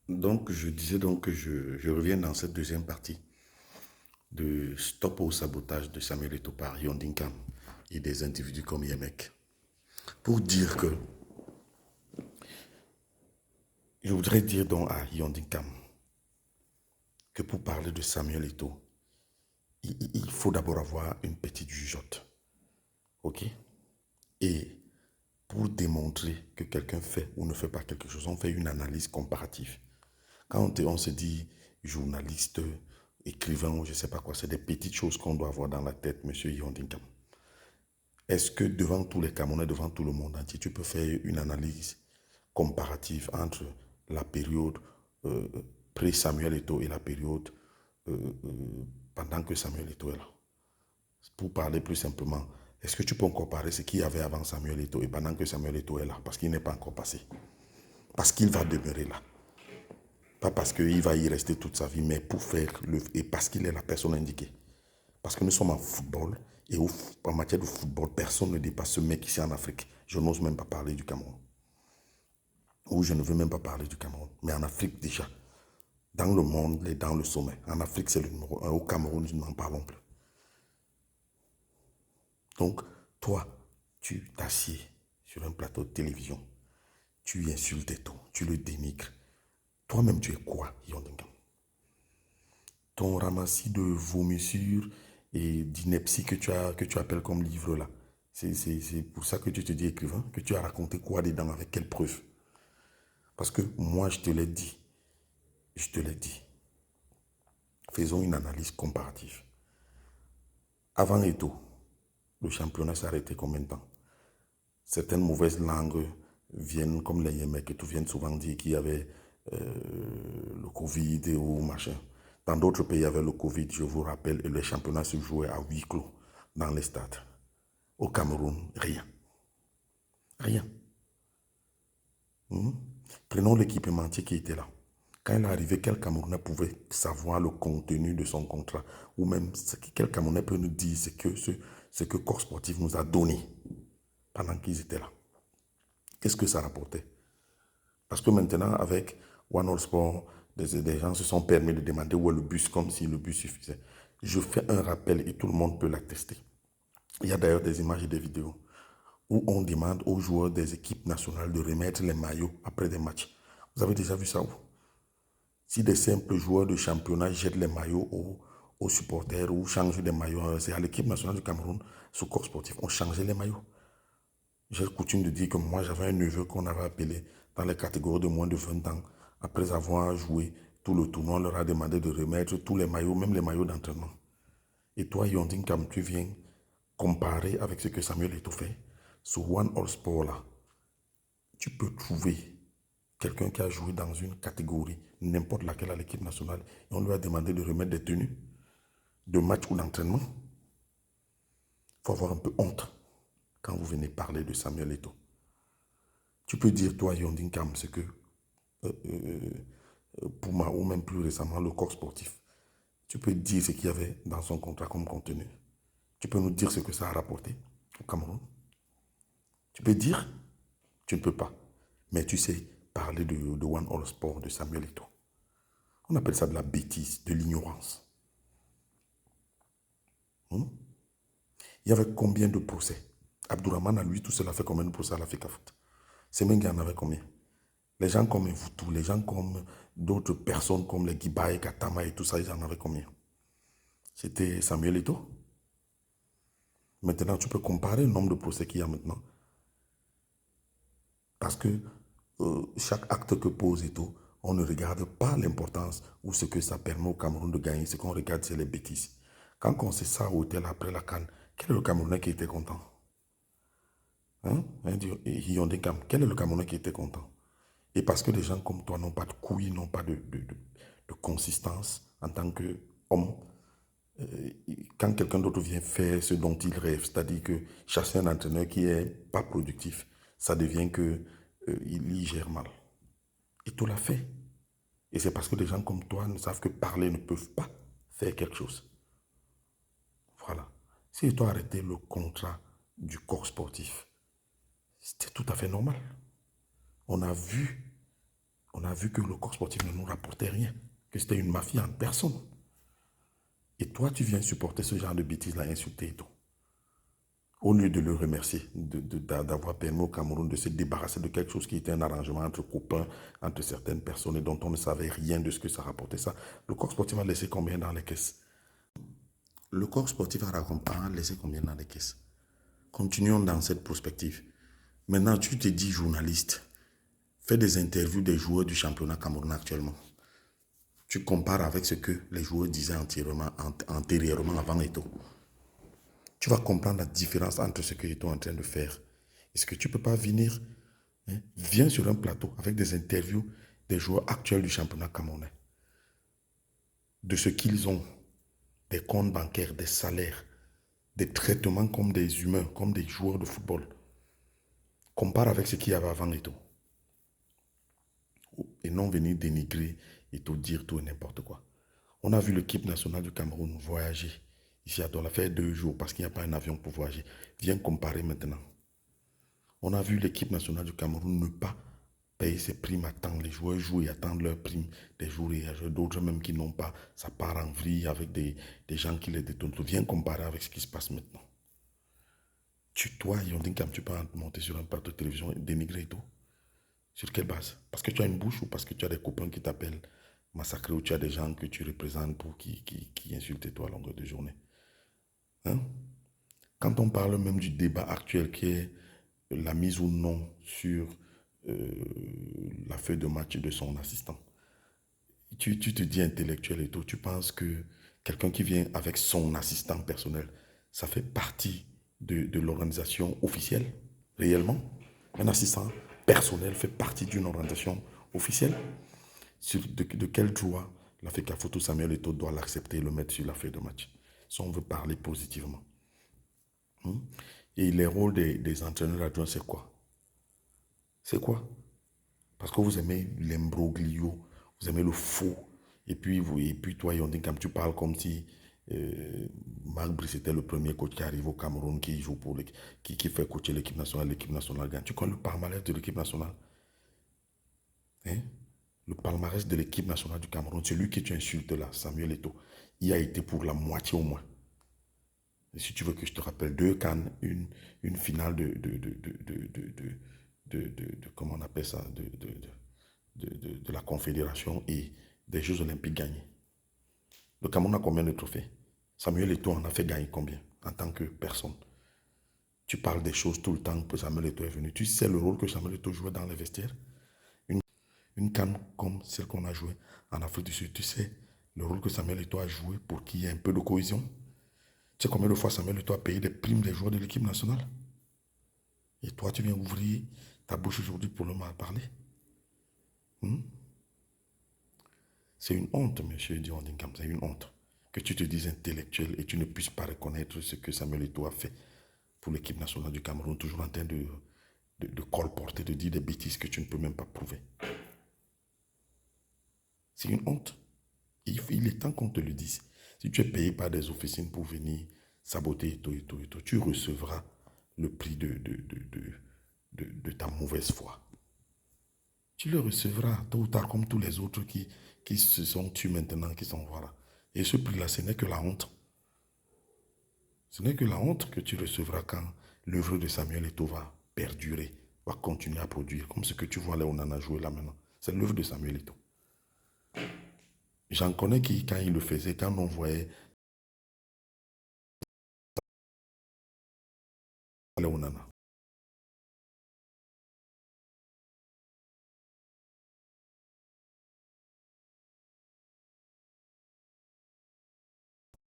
Donc, je disais donc que je reviens dans cette deuxième partie de Stop au sabotage de Samuel Eto'o par Yondinkam et des individus comme Yemek. Pour dire que, je voudrais dire donc à Yondinkam que pour parler de Samuel Eto'o, il faut d'abord avoir une petite jugeote. OK? Et pour démontrer que quelqu'un fait ou ne fait pas quelque chose, on fait une analyse comparative. Quand on se dit journaliste, écrivain ou je ne sais pas quoi, c'est des petites choses qu'on doit avoir dans la tête, monsieur Yondingham. Est-ce que devant tous les Camerounais, devant tout le monde entier, tu peux faire une analyse comparative entre la période euh, pré-Samuel Eto'o et la période pendant que Samuel Eto'o est là? Pour parler plus simplement, est-ce que tu peux comparer ce qu'il y avait avant Samuel Eto'o et pendant que Samuel Eto'o est là? Parce qu'il n'est pas encore passé. Parce qu'il va demeurer là. Pas parce qu'il va y rester toute sa vie, mais pour faire le... Et parce qu'il est la personne indiquée. Parce que nous sommes en football, et en matière de football, personne ne dépasse ce mec ici en Afrique. Je n'ose même pas parler du Cameroun. Ou je ne veux même pas parler du Cameroun. Mais en Afrique déjà, dans le monde, il est dans le sommet. En Afrique, c'est le numéro un. Au Cameroun, nous n'en parlons plus. Donc, toi, tu t'assieds sur un plateau de télévision. Tu insultes tout, tu le dénigres. Toi-même, tu es quoi, Yondengam? Ton ramassis de vomissures et d'inepties que tu appelles comme livre là. C'est pour ça que tu te dis écrivain, que tu as raconté quoi dedans, avec quelle preuve. Parce que moi, je te l'ai dit, je te l'ai dit. Faisons une analyse comparative. Avant et tout, le championnat s'est arrêté combien de temps? Certaines mauvaises langues viennent, comme les Yemek et tout, viennent souvent dire qu'il y avait le Covid ou machin. Dans d'autres pays, il y avait le Covid, je vous rappelle, et les championnats se jouaient à huis clos dans les stades. Au Cameroun, rien. Rien. Prenons l'équipementier qui était là. Quand il est arrivé, quel Camerounais pouvait savoir le contenu de son contrat? Ou même, quel Camerounais peut nous dire ce que Corps Sportif nous a donné pendant qu'ils étaient là? Qu'est-ce que ça rapportait? Parce que maintenant, avec One All Sport, des gens se sont permis de demander où est le bus, comme si le bus suffisait. Je fais un rappel et tout le monde peut l'attester. Il y a d'ailleurs des images et des vidéos où on demande aux joueurs des équipes nationales de remettre les maillots après des matchs. Vous avez déjà vu ça où? Si des simples joueurs de championnat jettent les maillots aux supporters ou changent des maillots, c'est à l'équipe nationale du Cameroun, sous corps sportif, on changeait les maillots. J'ai coutume de dire que moi, j'avais un neveu qu'on avait appelé dans les catégories de moins de 20 ans. Après avoir joué tout le tournoi, on leur a demandé de remettre tous les maillots, même les maillots d'entraînement. Et toi, Yondin, comme tu viens comparer avec ce que Samuel Eto'o fait, sur One All Sport là, tu peux trouver quelqu'un qui a joué dans une catégorie, n'importe laquelle à l'équipe nationale, et on lui a demandé de remettre des tenues de match ou d'entraînement. Il faut avoir un peu honte quand vous venez parler de Samuel Eto'o. Tu peux dire, toi, Yondin Kam, ce que Puma ou même plus récemment le corps sportif. Tu peux dire ce qu'il y avait dans son contrat comme contenu. Tu peux nous dire ce que ça a rapporté au Cameroun. Tu peux dire, tu ne peux pas. Mais tu sais parler de One All Sport, de Samuel Eto'o. On appelle ça de la bêtise, de l'ignorance. Il y avait combien de procès? Abdourahmane, à lui, tout cela fait combien de procès à la FECAFOOT? Semenga en avait combien? Les gens comme vous tous, les gens comme d'autres personnes comme les Gibaye, Katama et tout ça, ils en avaient combien? C'était Samuel Eto'o. Maintenant, tu peux comparer le nombre de procès qu'il y a maintenant. Parce que chaque acte que pose Eto'o, on ne regarde pas l'importance ou ce que ça permet au Cameroun de gagner. Ce qu'on regarde, c'est les bêtises. Quand on sait ça au hôtel après la CAN, quel est le Camerounais qui était content? Hein? Quel est le Camerounais qui était content? Et parce que des gens comme toi n'ont pas de couilles, n'ont pas de consistance en tant qu'homme, quand quelqu'un d'autre vient faire ce dont il rêve, c'est-à-dire que chasser un entraîneur qui est pas productif, ça devient que il y gère mal. Et tout l'a fait. Et c'est parce que des gens comme toi ne savent que parler, ne peuvent pas faire quelque chose. Voilà. Si tu as arrêté le contrat du corps sportif, c'était tout à fait normal. On a vu On a vu que le corps sportif ne nous rapportait rien, que c'était une mafia en personne. Et toi, tu viens supporter ce genre de bêtises-là, insulter et tout. Au lieu de le remercier d'avoir permis au Cameroun de se débarrasser de quelque chose qui était un arrangement entre copains, entre certaines personnes et dont on ne savait rien de ce que ça rapportait ça, le corps sportif a laissé combien dans les caisses? Le corps sportif a laissé combien dans les caisses? Continuons dans cette perspective. Maintenant, tu te dis journaliste, fais des interviews des joueurs du championnat camerounais actuellement. Tu compares avec ce que les joueurs disaient antérieurement avant Eto'o. Tu vas comprendre la différence entre ce que Eto'o est en train de faire. Est-ce que tu ne peux pas venir, hein, viens sur un plateau avec des interviews des joueurs actuels du championnat camerounais, de ce qu'ils ont, des comptes bancaires, des salaires, des traitements comme des humains, comme des joueurs de football. Compare avec ce qu'il y avait avant Eto'o. Et non venir dénigrer et tout dire tout et n'importe quoi. On a vu l'équipe nationale du Cameroun voyager ici à Douala, faire 2 jours parce qu'il n'y a pas un avion pour voyager. Viens comparer maintenant. On a vu l'équipe nationale du Cameroun ne pas payer ses primes à temps. Les joueurs jouent et attendent leurs primes des jours et d'autres même qui n'ont pas. Ça part en vrille avec des gens qui les détournent. Viens comparer avec ce qui se passe maintenant. Toi, Yondin, tu peux monter sur un plateau de télévision et dénigrer et tout. Sur quelle base? Parce que tu as une bouche ou parce que tu as des copains qui t'appellent massacré ou tu as des gens que tu représentes pour qui insultent toi à longueur de journée? Hein? Quand on parle même du débat actuel qui est la mise ou non sur la feuille de match de son assistant, tu te dis intellectuel et tout, tu penses que quelqu'un qui vient avec son assistant personnel, ça fait partie de l'organisation officielle, réellement? Un assistant personnel fait partie d'une organisation officielle? De quel droit la Photo Samuel Eto'o doit l'accepter et le mettre sur la feuille de match? Si on veut parler positivement. Et les rôles des entraîneurs adjoints, c'est quoi? C'est quoi? Parce que vous aimez l'imbroglio, vous aimez le faux. Et puis toi, Yondin, tu parles comme si Marc Brice était le premier coach qui arrive au Cameroun, qui joue pour qui fait coacher l'équipe nationale gagne. Tu connais le palmarès de l'équipe nationale? Hein? Le palmarès de l'équipe nationale du Cameroun, celui que tu insultes là, Samuel Eto'o, il a été pour la moitié au moins. Et si tu veux que je te rappelle, 2 CAN, une finale comment on appelle ça, de la Confédération et des Jeux Olympiques gagnés. Le Cameroun a combien de trophées? Samuel Eto'o en a fait gagner combien en tant que personne? Tu parles des choses tout le temps que Samuel Eto'o est venu. Tu sais le rôle que Samuel Eto'o jouait dans les vestiaires? Une CAN comme celle qu'on a jouée en Afrique du Sud, tu sais le rôle que Samuel Eto'o a joué pour qu'il y ait un peu de cohésion? Tu sais combien de fois Samuel Eto'o a payé des primes des joueurs de l'équipe nationale? Et toi, tu viens ouvrir ta bouche aujourd'hui pour le mal parler? C'est une honte, monsieur Diondingam, c'est une honte que tu te dises intellectuel et tu ne puisses pas reconnaître ce que Samuel Eto'o a fait pour l'équipe nationale du Cameroun, toujours en train de colporter, de dire des bêtises que tu ne peux même pas prouver. C'est une honte. Il est temps qu'on te le dise. Si tu es payé par des officines pour venir saboter et tout, tu recevras le prix de ta mauvaise foi. Tu le recevras tôt ou tard comme tous les autres qui se sont tués maintenant, qui sont voilà. Et ce prix-là, ce n'est que la honte. Ce n'est que la honte que tu recevras quand l'œuvre de Samuel Eto'o va perdurer, va continuer à produire, comme ce que tu vois là, on en a joué là maintenant. C'est l'œuvre de Samuel Eto'o. J'en connais qui, quand il le faisait, quand on voyait là, on en a.